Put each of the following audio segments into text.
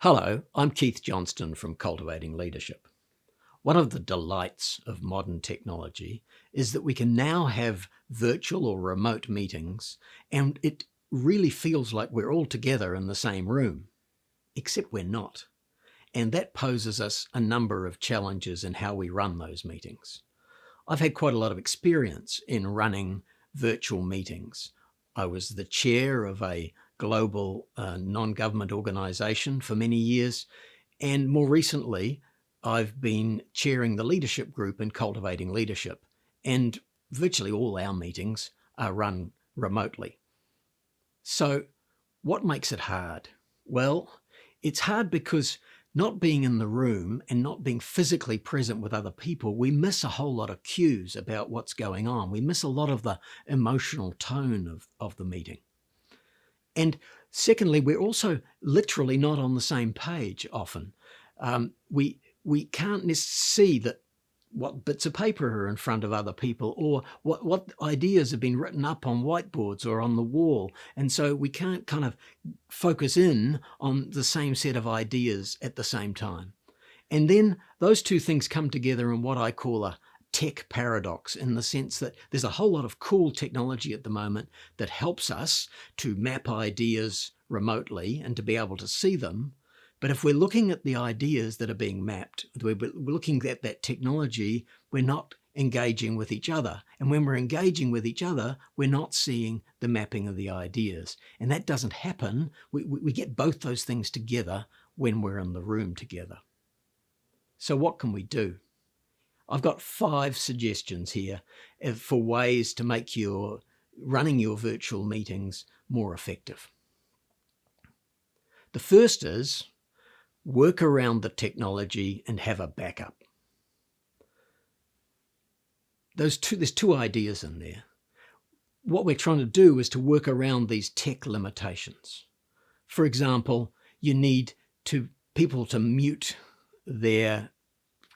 Hello, I'm Keith Johnston from Cultivating Leadership. One of the delights of modern technology is that we can now have virtual or remote meetings, and it really feels like we're all together in the same room, except we're not. And that poses us a number of challenges in how we run those meetings. I've had quite a lot of experience in running virtual meetings. I was the chair of a global non-government organization for many years, and more recently I've been chairing the leadership group in Cultivating Leadership, and virtually all our meetings are run remotely. So what makes it hard? Well, it's hard because not being in the room and not being physically present with other people, we miss a whole lot of cues about what's going on. We miss a lot of the emotional tone of the meeting. And secondly, we're also literally not on the same page often. We can't see that what bits of paper are in front of other people, or what ideas have been written up on whiteboards or on the wall. And so we can't kind of focus in on the same set of ideas at the same time. And then those two things come together in what I call a tech paradox, in the sense that there's a whole lot of cool technology at the moment that helps us to map ideas remotely and to be able to see them. But if we're looking at the ideas that are being mapped, we're looking at that technology, we're not engaging with each other. And when we're engaging with each other, we're not seeing the mapping of the ideas. And that doesn't happen. We get both those things together when we're in the room together. So what can we do? I've got 5 suggestions here for ways to make running your virtual meetings more effective. The first is work around the technology and have a backup. There's 2 ideas in there. What we're trying to do is to work around these tech limitations. For example, you need people to mute their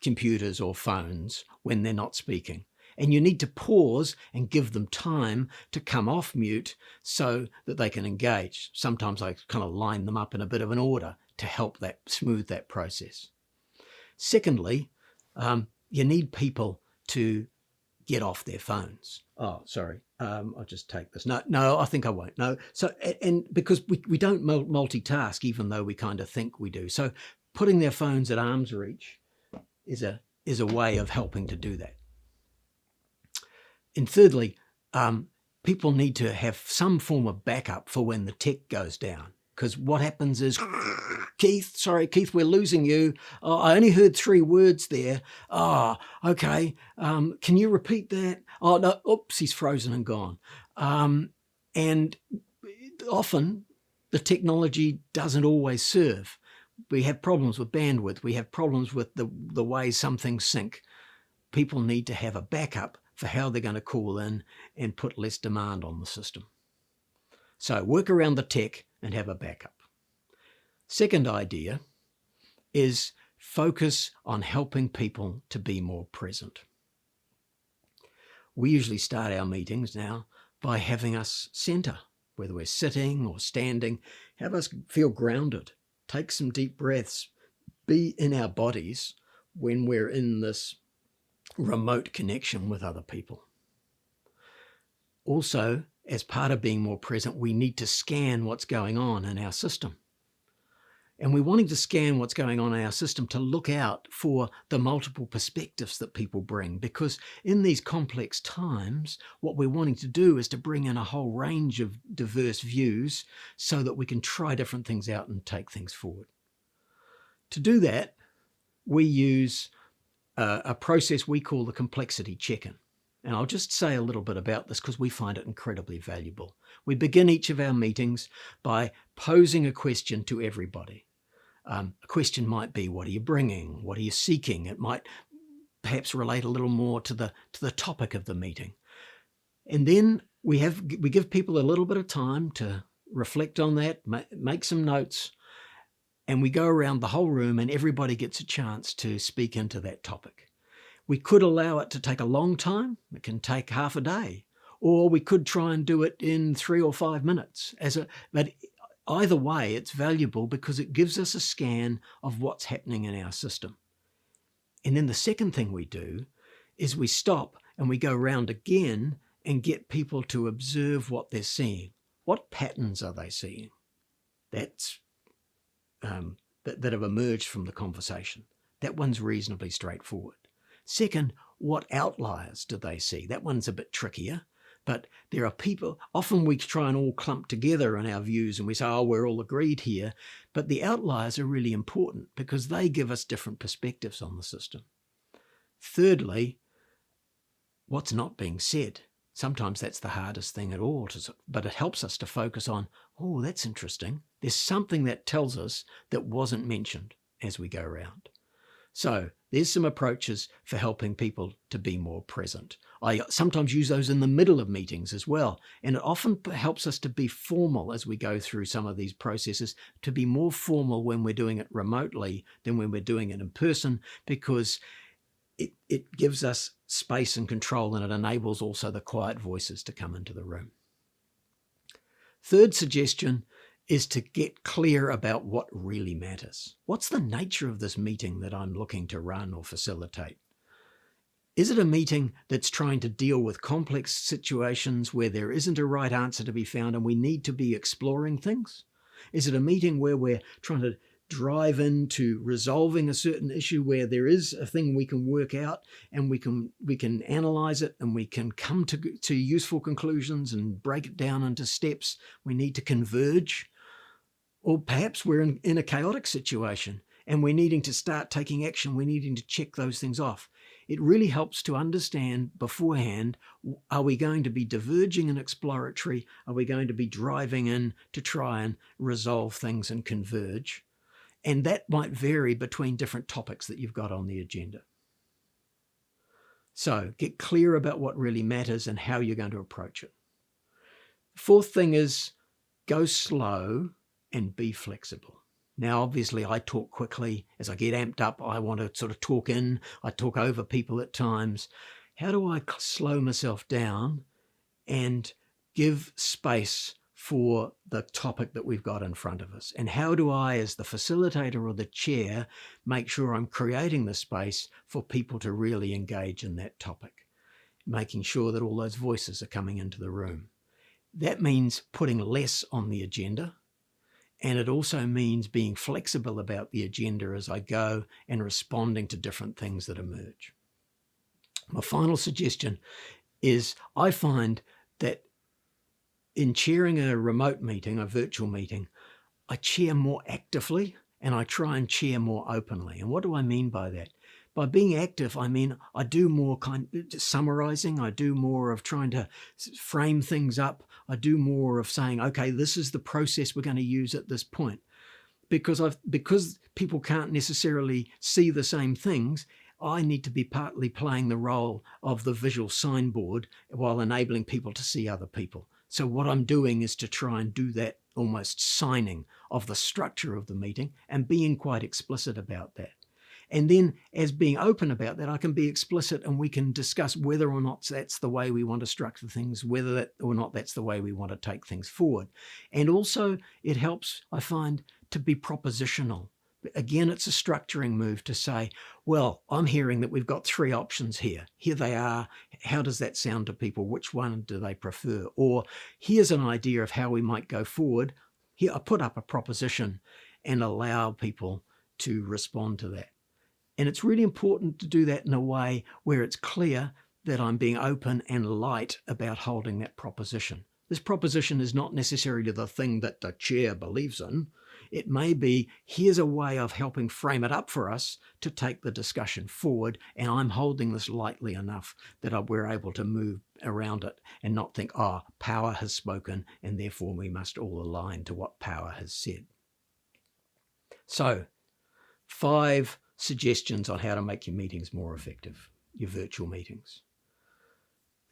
computers or phones when they're not speaking. And you need to pause and give them time to come off mute so that they can engage. Sometimes I kind of line them up in a bit of an order to help smooth that process. Secondly, you need people to get off their phones. Oh, sorry. I'll just take this. No, I think I won't. No. So, and because we don't multitask, even though we kind of think we do. So putting their phones at arm's reach is a way of helping to do that. And thirdly, people need to have some form of backup for when the tech goes down. Because what happens is, Keith, we're losing you. Oh, I only heard 3 words there. Oh, okay. Can you repeat that? Oh, no, oops, he's frozen and gone. And often the technology doesn't always serve. We have problems with bandwidth. We have problems with the way some things sync. People need to have a backup for how they're going to call in and put less demand on the system. So work around the tech and have a backup. Second idea is focus on helping people to be more present. We usually start our meetings now by having us center, whether we're sitting or standing, have us feel grounded. Take some deep breaths, be in our bodies when we're in this remote connection with other people. Also, as part of being more present, we need to scan what's going on in our system. And we're wanting to scan what's going on in our system to look out for the multiple perspectives that people bring, because in these complex times, what we're wanting to do is to bring in a whole range of diverse views so that we can try different things out and take things forward. To do that, we use a process we call the complexity check-in. And I'll just say a little bit about this because we find it incredibly valuable. We begin each of our meetings by posing a question to everybody. A question might be, what are you bringing? What are you seeking? It might perhaps relate a little more to the topic of the meeting. And then we give people a little bit of time to reflect on that, make some notes, and we go around the whole room and everybody gets a chance to speak into that topic. We could allow it to take a long time. It can take half a day, or we could try and do it in 3 or 5 minutes. But either way, it's valuable because it gives us a scan of what's happening in our system. And then the second thing we do is we stop and we go around again and get people to observe what they're seeing. What patterns are they seeing? That have emerged from the conversation. That one's reasonably straightforward. Second, what outliers do they see? That one's a bit trickier, but there are people, often we try and all clump together in our views and we say, oh, we're all agreed here, but the outliers are really important because they give us different perspectives on the system. Thirdly, what's not being said? Sometimes that's the hardest thing at all, but it helps us to focus on, oh, that's interesting. There's something that tells us that wasn't mentioned as we go around. So there's some approaches for helping people to be more present. I sometimes use those in the middle of meetings as well. And it often helps us to be formal as we go through some of these processes, to be more formal when we're doing it remotely than when we're doing it in person, because it gives us space and control, and it enables also the quiet voices to come into the room. Third suggestion is to get clear about what really matters. What's the nature of this meeting that I'm looking to run or facilitate? Is it a meeting that's trying to deal with complex situations where there isn't a right answer to be found and we need to be exploring things? Is it a meeting where we're trying to drive into resolving a certain issue where there is a thing we can work out and we can analyze it and we can come to useful conclusions and break it down into steps? We need to converge. Or perhaps we're in a chaotic situation and we're needing to start taking action. We're needing to check those things off. It really helps to understand beforehand, are we going to be diverging and exploratory? Are we going to be driving in to try and resolve things and converge? And that might vary between different topics that you've got on the agenda. So get clear about what really matters and how you're going to approach it. Fourth thing is go slow and be flexible. Now, obviously, I talk quickly. As I get amped up, I want to sort of talk in. I talk over people at times. How do I slow myself down and give space for the topic that we've got in front of us? And how do I, as the facilitator or the chair, make sure I'm creating the space for people to really engage in that topic, making sure that all those voices are coming into the room? That means putting less on the agenda. And it also means being flexible about the agenda as I go and responding to different things that emerge. My final suggestion is I find that in chairing a remote meeting, a virtual meeting, I chair more actively and I try and chair more openly. And what do I mean by that? By being active, I mean I do more summarizing. I do more of trying to frame things up. I do more of saying, okay, this is the process we're going to use at this point. Because people can't necessarily see the same things, I need to be partly playing the role of the visual signboard while enabling people to see other people. So what I'm doing is to try and do that almost signing of the structure of the meeting and being quite explicit about that. And then as being open about that, I can be explicit and we can discuss whether or not that's the way we want to structure things, whether that or not that's the way we want to take things forward. And also it helps, I find, to be propositional. Again, it's a structuring move to say, well, I'm hearing that we've got three options here. Here they are. How does that sound to people? Which one do they prefer? Or here's an idea of how we might go forward. Here, I put up a proposition and allow people to respond to that. And it's really important to do that in a way where it's clear that I'm being open and light about holding that proposition. This proposition is not necessarily the thing that the chair believes in. It may be, here's a way of helping frame it up for us to take the discussion forward, and I'm holding this lightly enough that we're able to move around it and not think, power has spoken, and therefore we must all align to what power has said. So, 5 suggestions on how to make your meetings more effective, your virtual meetings.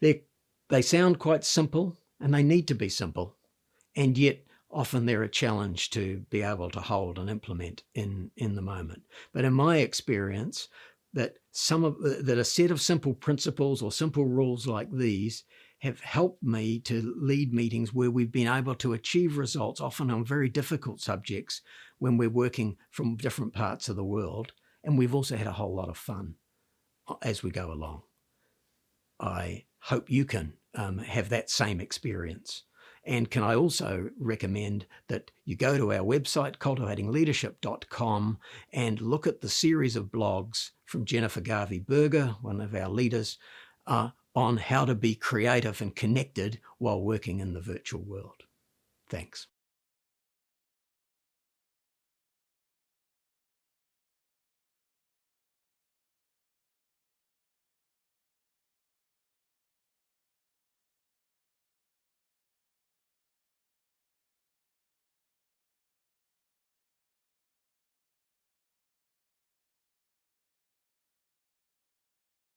They sound quite simple, and they need to be simple, and yet often they're a challenge to be able to hold and implement in the moment. But in my experience, that a set of simple principles or simple rules like these have helped me to lead meetings where we've been able to achieve results, often on very difficult subjects, when we're working from different parts of the world. And we've also had a whole lot of fun as we go along. I hope you can have that same experience. And can I also recommend that you go to our website, cultivatingleadership.com, and look at the series of blogs from Jennifer Garvey-Berger, one of our leaders, on how to be creative and connected while working in the virtual world. Thanks.